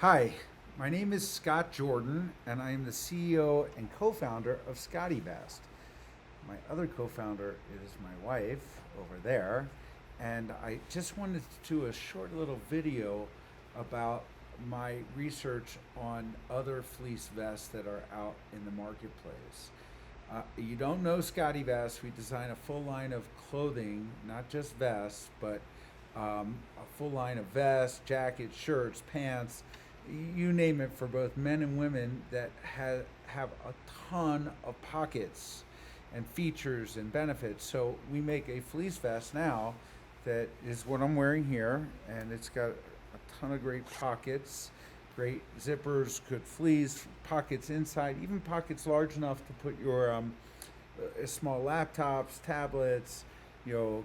Hi, my name is Scott Jordan, and I am the CEO and co-founder of SCOTTeVEST. My other co-founder is my wife over there, and I just wanted to do a short little video about my research on other fleece vests that are out in the marketplace. You don't know SCOTTeVEST. We design a full line of clothing, not just vests, but a full line of vests, jackets, shirts, pants, you name it, for both men and women that have a ton of pockets and features and benefits. So we make a fleece vest now that is what I'm wearing here, and it's got a ton of great pockets, great zippers, good fleece, pockets inside, even pockets large enough to put your small laptops, tablets,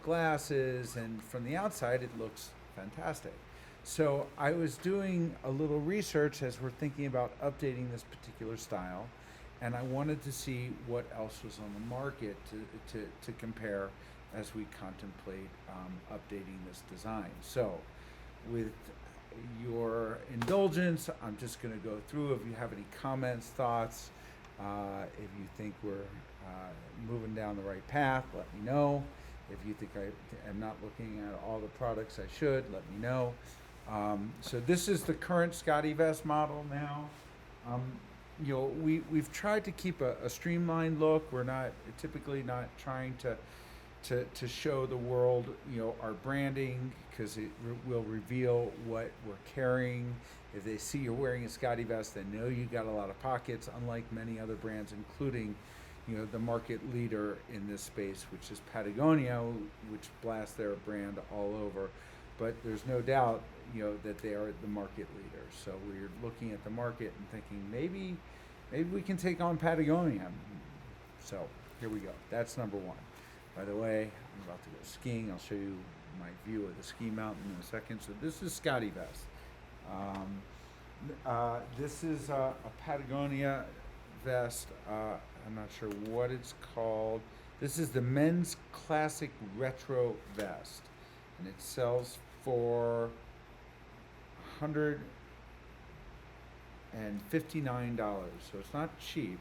glasses, and from the outside it looks fantastic. So I was doing a little research as we're thinking about updating this particular style, and I wanted to see what else was on the market to compare as we contemplate updating this design. So with your indulgence, I'm just going to go through. If you have any comments, thoughts, if you think we're moving down the right path, let me know. If you think I am not looking at all the products I should, let me know. So this is the current SCOTTeVEST model now. We've tried to keep a streamlined look. We're not typically not trying to show the world, our branding, because it will reveal what we're carrying. If they see you're wearing a SCOTTeVEST, they know you got a lot of pockets, unlike many other brands, including, the market leader in this space, which is Patagonia, which blasts their brand all over. But there's no doubt, that they are the market leader. So we're looking at the market and thinking maybe we can take on Patagonia. So here we go. That's number one. By the way, I'm about to go skiing. I'll show you my view of the ski mountain in a second. So this is SCOTTeVEST. This is a Patagonia vest. I'm not sure what it's called. This is the men's classic retro vest, and it sells for $159. So it's not cheap.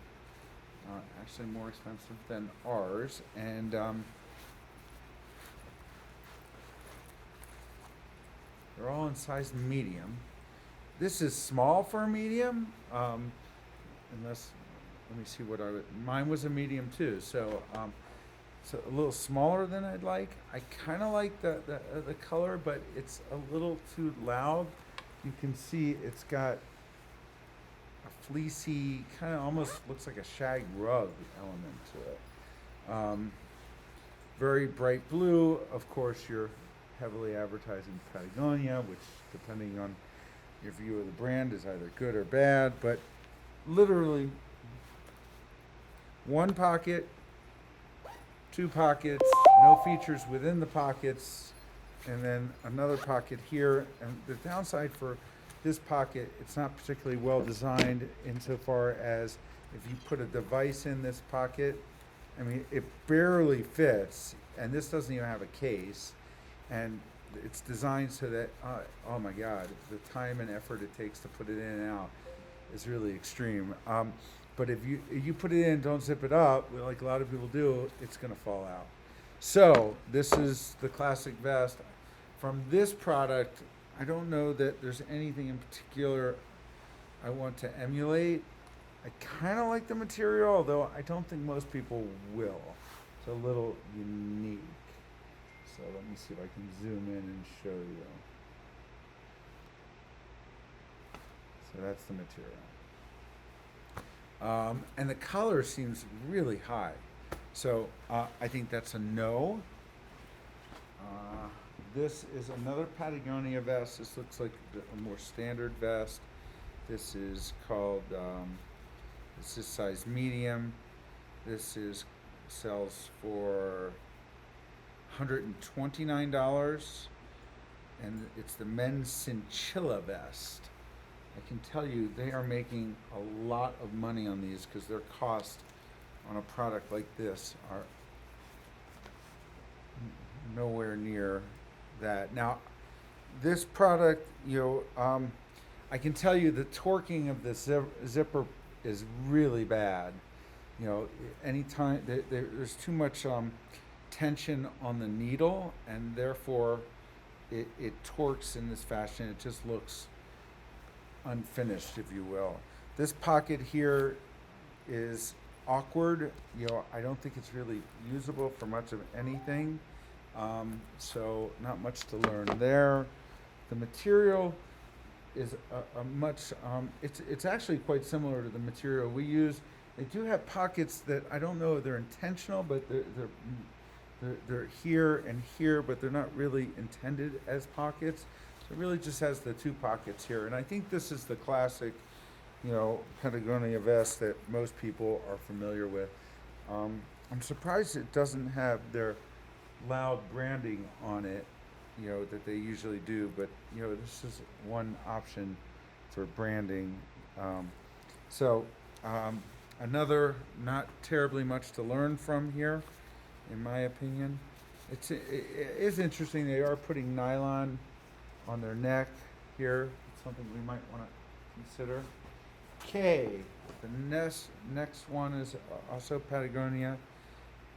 Actually more expensive than ours, and they're all in size medium. This is small for a medium, unless, let me see what mine was a medium too, so so a little smaller than I'd like. I kind of like the color, but it's a little too loud. You can see it's got a fleecy, kind of almost looks like a shag rug element to it. Very bright blue. Of course, you're heavily advertising Patagonia, which, depending on your view of the brand, is either good or bad. But literally, one pocket, two pockets, no features within the pockets, and then another pocket here. And the downside for this pocket, it's not particularly well designed insofar as if you put a device in this pocket, I mean, it barely fits, and this doesn't even have a case, and it's designed so that, oh my God, the time and effort it takes to put it in and out is really extreme. But if you put it in, don't zip it up, like a lot of people do, it's gonna fall out. So this is the classic vest. From this product, I don't know that there's anything in particular I want to emulate. I kind of like the material, although I don't think most people will. It's a little unique. So let me see if I can zoom in and show you. So that's the material. And the color seems really high. So I think that's a no. This is another Patagonia vest. This looks like a more standard vest. This is called, this is size medium. This sells for $129, and it's the men's Cilla vest. I can tell you they are making a lot of money on these because their cost on a product like this are nowhere near that. Now, this product, I can tell you the torquing of this zipper is really bad. You know, anytime there's too much tension on the needle, and therefore it torques in this fashion. It just looks unfinished, if you will. This pocket here is awkward. You know, I don't think it's really usable for much of anything. So not much to learn there. The material is a much, it's actually quite similar to the material we use. They do have pockets that I don't know if they're intentional, but they're here and here, but they're not really intended as pockets. So it really just has the two pockets here. And I think this is the classic, you know, Patagonia vest that most people are familiar with. I'm surprised it doesn't have their loud branding on it, you know, that they usually do, but you know, this is one option for branding. So another not terribly much to learn from here, in my opinion. It is interesting. They are putting nylon on their neck here. It's something we might want to consider. Okay, the next one is also Patagonia.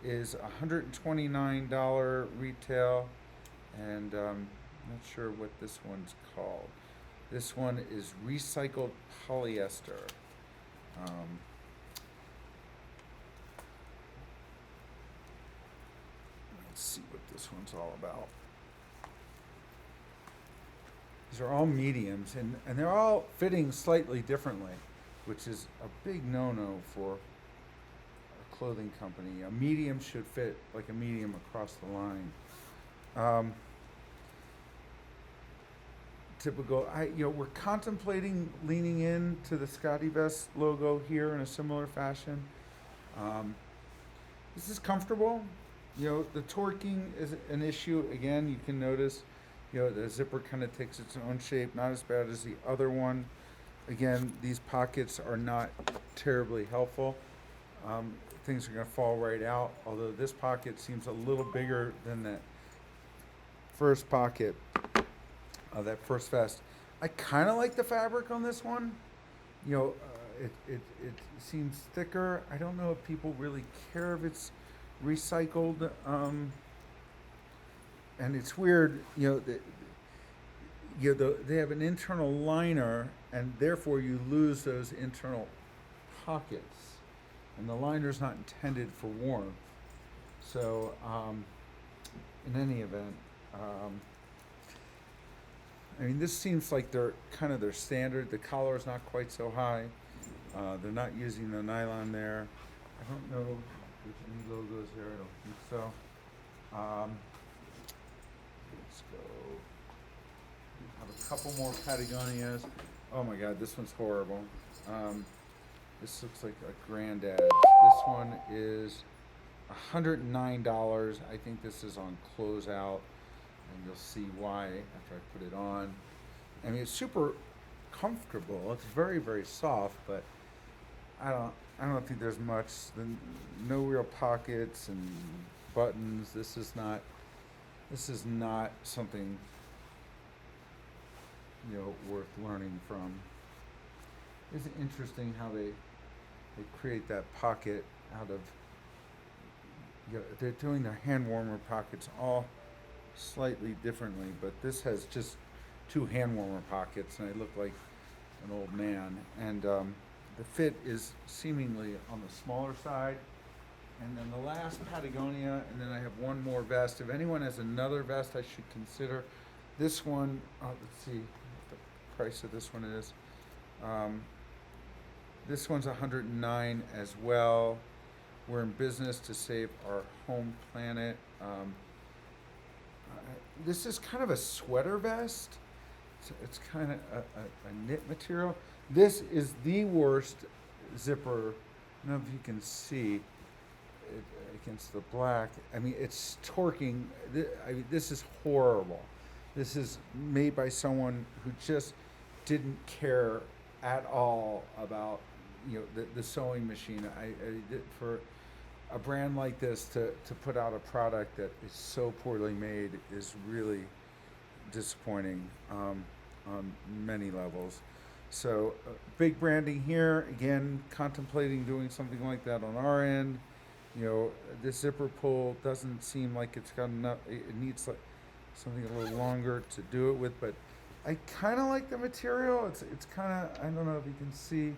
Is $129 retail, and not sure what this one's called. This one is recycled polyester. Let's see what this one's all about. These are all mediums, and they're all fitting slightly differently, which is a big no-no for a clothing company. A medium should fit like a medium across the line. Typical. We're contemplating leaning into the SCOTTeVEST logo here in a similar fashion. This is comfortable. You know, the torquing is an issue. Again, you can notice, you know, the zipper kind of takes its own shape, not as bad as the other one. Again, these pockets are not terribly helpful. Things are going to fall right out, although this pocket seems a little bigger than that first pocket of that first vest. I kind of like the fabric on this one. You know, it seems thicker. I don't know if people really care if it's recycled. And it's weird, you know, they have an internal liner, and therefore you lose those internal pockets. And the liner's not intended for warmth. So, in any event, I mean, this seems like they're kind of their standard. The collar is not quite so high. They're not using the nylon there. I don't know if there's any logos there. I don't think so. Let's go. We have a couple more Patagonias. Oh my God, this one's horrible. This looks like a grandad. This one is $109. I think this is on closeout, and you'll see why after I put it on. I mean, it's super comfortable. It's very, very soft, but I don't think there's much. No real pockets and buttons. This is not something, you know, worth learning from. It's interesting how they create that pocket out of, you know, they're doing their hand warmer pockets all slightly differently, but this has just two hand warmer pockets, and I look like an old man. And the fit is seemingly on the smaller side. And then the last Patagonia, and then I have one more vest. If anyone has another vest I should consider, this one, let's see what the price of this one is. This one's $109 as well. We're in business to save our home planet. This is kind of a sweater vest. It's kind of a knit material. This is the worst zipper. I don't know if you can see it against the black. I mean, it's torquing. This is horrible. This is made by someone who just didn't care at all about, you know, the sewing machine. For a brand like this to put out a product that is so poorly made is really disappointing on on many levels. So big branding here. Again, contemplating doing something like that on our end. This zipper pull doesn't seem like it's got enough. It needs like something a little longer to do it with, but I kind of like the material. It's kind of, I don't know if you can see,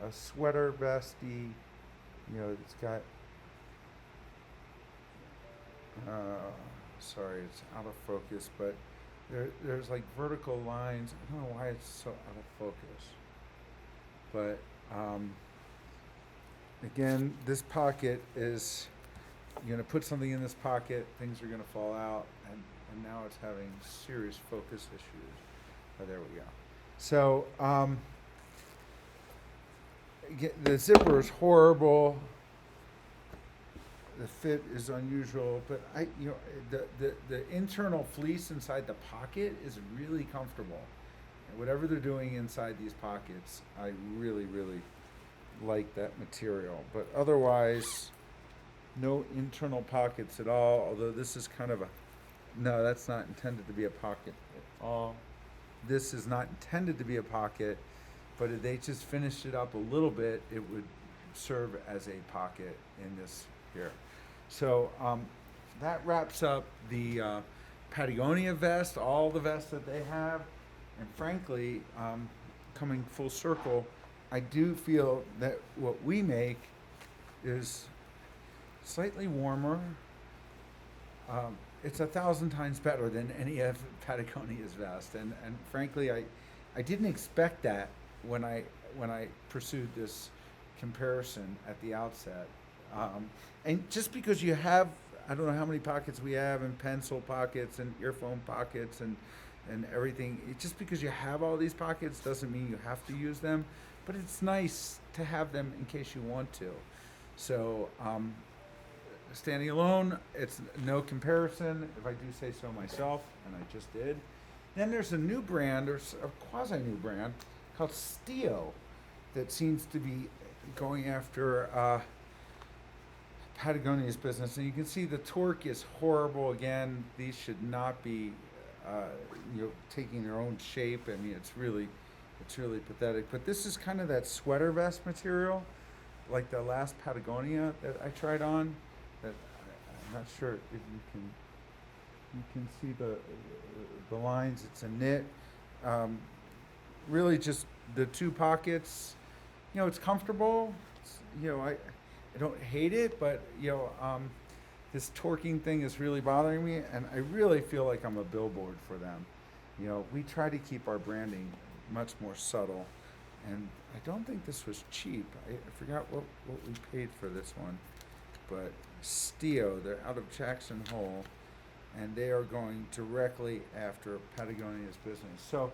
a sweater vesty. It's got. Sorry, it's out of focus, but there's like vertical lines. I don't know why it's so out of focus, but again, this pocket is, you're going to put something in this pocket, things are going to fall out, and now it's having serious focus issues. Oh, there we go. So the zipper is horrible. The fit is unusual, but the internal fleece inside the pocket is really comfortable. And whatever they're doing inside these pockets, I really, really like that material. But otherwise, no internal pockets at all. Although this is kind of no, that's not intended to be a pocket at all. This is not intended to be a pocket, but if they just finished it up a little bit, it would serve as a pocket in this here. So that wraps up the Patagonia vest, all the vests that they have. And frankly, coming full circle, I do feel that what we make is slightly warmer. It's 1,000 times better than any of Patagonia's vest. And frankly, I didn't expect that when I pursued this comparison at the outset. And just because you have, I don't know how many pockets we have, and pencil pockets and earphone pockets and everything, just because you have all these pockets doesn't mean you have to use them, but it's nice to have them in case you want to. So standing alone, it's no comparison, if I do say so myself, and I just did. Then there's a new brand, or a quasi-new brand, called Stio, that seems to be going after Patagonia's business, and you can see the torque is horrible. Again, these should not be, taking their own shape. I mean, it's really pathetic. But this is kind of that sweater vest material, like the last Patagonia that I tried on. That I'm not sure if you can see the lines. It's a knit. Really, just the two pockets. It's comfortable. I don't hate it, but this torquing thing is really bothering me, and I really feel like I'm a billboard for them. We try to keep our branding much more subtle, and I don't think this was cheap. I forgot what we paid for this one, but Steo, they're out of Jackson Hole, and they are going directly after Patagonia's business. So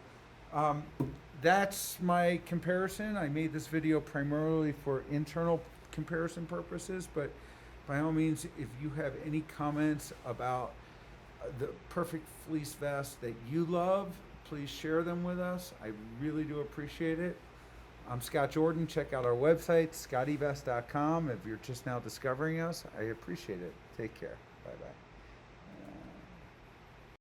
that's my comparison. I made this video primarily for internal comparison purposes, but by all means, if you have any comments about the perfect fleece vest that you love, please share them with us. I really do appreciate it. I'm Scott Jordan. Check out our website, SCOTTeVEST.com. If you're just now discovering us, I appreciate it. Take care. Bye-bye.